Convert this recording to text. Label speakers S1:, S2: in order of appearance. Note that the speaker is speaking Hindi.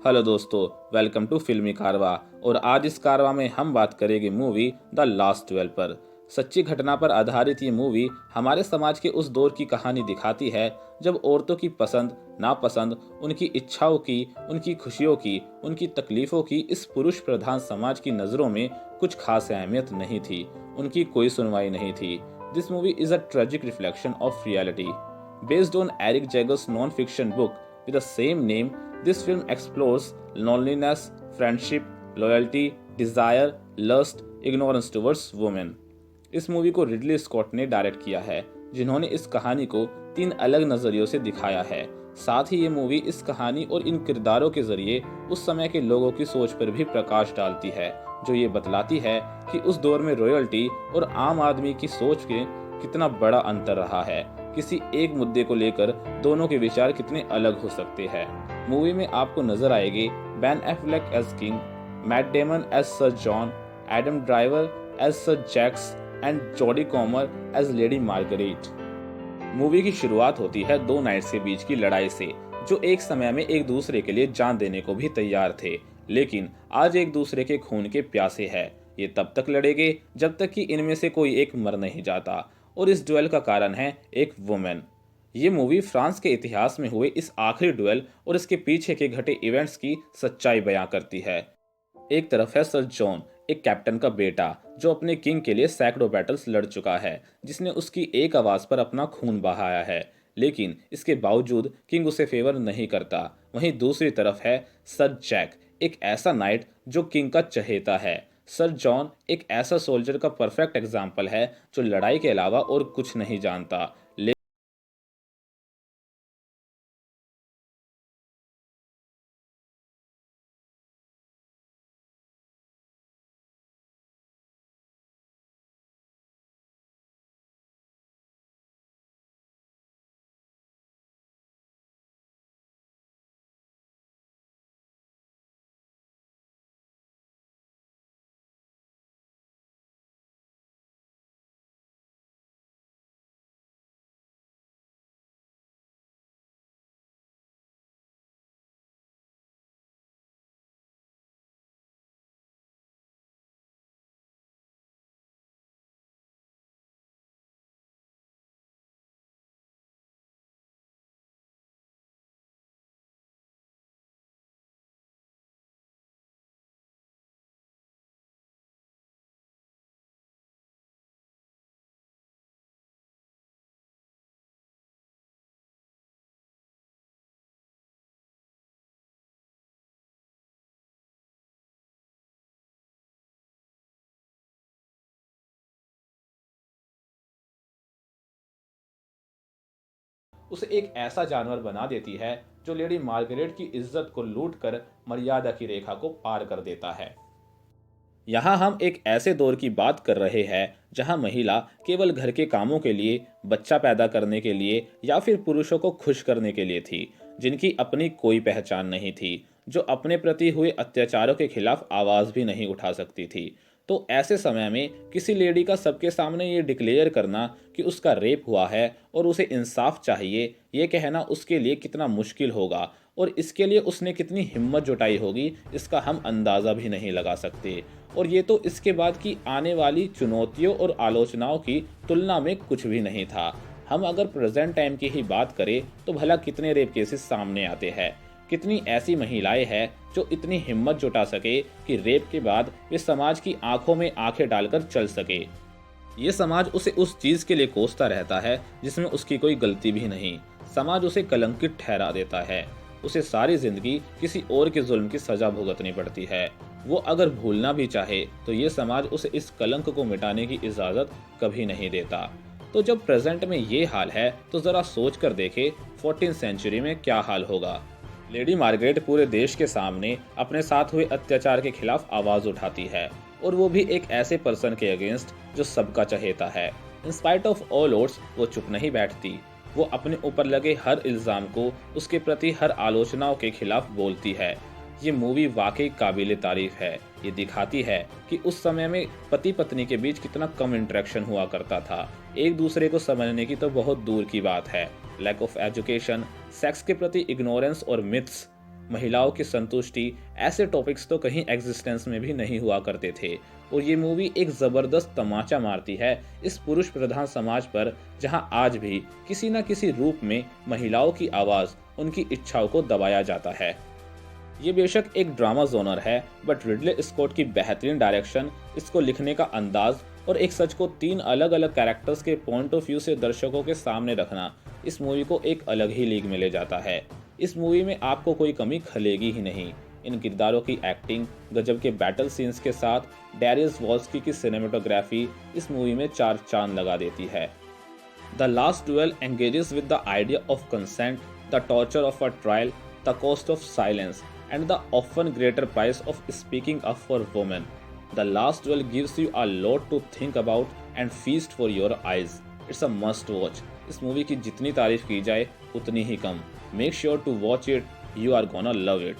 S1: हेलो दोस्तों, वेलकम टू फिल्मी कारवा। और आज इस कारवा में हम बात करेंगे मूवी द लास्ट ड्वेल पर। सच्ची घटना पर आधारित ये मूवी हमारे समाज के उस दौर की कहानी दिखाती है जब औरतों की पसंद नापसंद, उनकी इच्छाओं की, उनकी खुशियों की, उनकी तकलीफों की इस पुरुष प्रधान समाज की नज़रों में कुछ खास अहमियत नहीं थी, उनकी कोई सुनवाई नहीं थी। This movie is a tragic reflection of reality based on Eric Jagger's non-fiction book with the same name. This film explores loneliness, friendship, loyalty, desire, lust, ignorance towards women. इस मूवी को रिडली स्कॉट ने डायरेक्ट किया है, जिन्होंने इस कहानी को 3 अलग नजरियों से दिखाया है। साथ ही ये मूवी इस कहानी और इन किरदारों के जरिए उस समय के लोगों की सोच पर भी प्रकाश डालती है, जो ये बतलाती है कि उस दौर में रॉयल्टी और आम आदमी की सोच के कितना बड़ा अंतर रहा है। किसी एक मुद्दे को लेकर दोनों के विचार कितने अलग हो सकते हैं। मूवी में आपको नजर आएंगे Ben Affleck as king, Matt Damon as sir John, Adam Driver as sir Jacques and Jodie Comer as lady Margaret. Movie की शुरुआत होती है 2 नाइट्स के बीच की लड़ाई से, जो एक समय में एक दूसरे के लिए जान देने को भी तैयार थे, लेकिन आज एक दूसरे के खून के प्यासे हैं। ये तब तक लड़ेंगे जब तक कि इनमें से कोई एक मर नहीं जाता, और इस ड्वेल का कारण है एक वुमेन। ये मूवी फ्रांस के इतिहास में हुए इस आखिरी ड्वेल और इसके पीछे के घटे इवेंट्स की सच्चाई बयां करती है। एक तरफ है सर जॉन, एक कैप्टन का बेटा जो अपने किंग के लिए सैकड़ों बैटल्स लड़ चुका है, जिसने उसकी एक आवाज पर अपना खून बहाया है, लेकिन इसके बावजूद किंग उसे फेवर नहीं करता। वहीं दूसरी तरफ है सर जैक, एक ऐसा नाइट जो किंग का चहेता है। सर जॉन एक ऐसा सोल्जर का परफेक्ट एग्जाम्पल है जो लड़ाई के अलावा और कुछ नहीं जानता। उसे एक ऐसा जानवर बना देती है जो लेडी मार्गरेट की इज्जत को लूट कर मर्यादा की रेखा को पार कर देता है। यहाँ हम एक ऐसे दौर की बात कर रहे हैं जहाँ महिला केवल घर के कामों के लिए, बच्चा पैदा करने के लिए या फिर पुरुषों को खुश करने के लिए थी, जिनकी अपनी कोई पहचान नहीं थी, जो अपने प्रति हुए अत्याचारों के खिलाफ आवाज भी नहीं उठा सकती थी। तो ऐसे समय में किसी लेडी का सबके सामने ये डिक्लेयर करना कि उसका रेप हुआ है और उसे इंसाफ चाहिए, ये कहना उसके लिए कितना मुश्किल होगा और इसके लिए उसने कितनी हिम्मत जुटाई होगी, इसका हम अंदाज़ा भी नहीं लगा सकते। और ये तो इसके बाद की आने वाली चुनौतियों और आलोचनाओं की तुलना में कुछ भी नहीं था। हम अगर प्रेजेंट टाइम की ही बात करें तो भला कितने रेप केसेस सामने आते हैं, कितनी ऐसी महिलाएं हैं जो इतनी हिम्मत जुटा सके कि रेप के बाद वे समाज की आंखों में आंखें डालकर चल सके। ये समाज उसे उस चीज के लिए कोसता रहता है जिसमें उसकी कोई गलती भी नहीं। समाज उसे कलंकित ठहरा देता है, उसे सारी जिंदगी किसी और के जुल्म की सजा भुगतनी पड़ती है। वो अगर भूलना भी चाहे तो ये समाज उसे इस कलंक को मिटाने की इजाजत कभी नहीं देता। तो जब प्रेजेंट में ये हाल है तो जरा सोच कर देखे 14वीं सेंचुरी में क्या हाल होगा। लेडी मार्गरेट पूरे देश के सामने अपने साथ हुए अत्याचार के खिलाफ आवाज उठाती है, और वो भी एक ऐसे पर्सन के अगेंस्ट जो सबका चहेता है। In spite of all odds वो चुप नहीं बैठती, वो अपने ऊपर लगे हर इल्जाम को, उसके प्रति हर आलोचनाओं के खिलाफ बोलती है। ये मूवी वाकई काबिले तारीफ है। ये दिखाती है कि उस समय में पति पत्नी के बीच कितना कम इंटरेक्शन हुआ करता था। एक दूसरे को समझने की तो बहुत दूर की बात है। लैक ऑफ एजुकेशन, सेक्स के प्रति इग्नोरेंस और मिथ्स, महिलाओं की संतुष्टि, ऐसे टॉपिक्स तो कहीं एग्जिस्टेंस में भी नहीं हुआ करते थे। और ये मूवी एक ज़बरदस्त तमाचा मारती है इस पुरुष प्रधान समाज पर, जहां आज भी किसी न किसी रूप में महिलाओं की आवाज़, उनकी इच्छाओं को दबाया जाता है। ये बेशक एक ड्रामा जोनर है, बट रिडले स्कॉट की बेहतरीन डायरेक्शन, इसको लिखने का अंदाज और एक सच को 3 अलग अलग कैरेक्टर्स के पॉइंट ऑफ व्यू से दर्शकों के सामने रखना इस मूवी को एक अलग ही लीग में ले जाता है। इस मूवी में आपको कोई कमी खलेगी ही नहीं। इन किरदारों की एक्टिंग, गजब के बैटल सीन्स के साथ डैरियस वॉल्स्की की सिनेमेटोग्राफी इस मूवी में 4 चांद लगा देती है। The last duel engages with the idea of consent, the torture of a trial, the cost of silence, and the often greater price of speaking up for women. The last duel gives you a lot to think about and feast for your eyes. It's a must watch. इस मूवी की जितनी तारीफ की जाए उतनी ही कम। Make sure to watch it. You are gonna love it.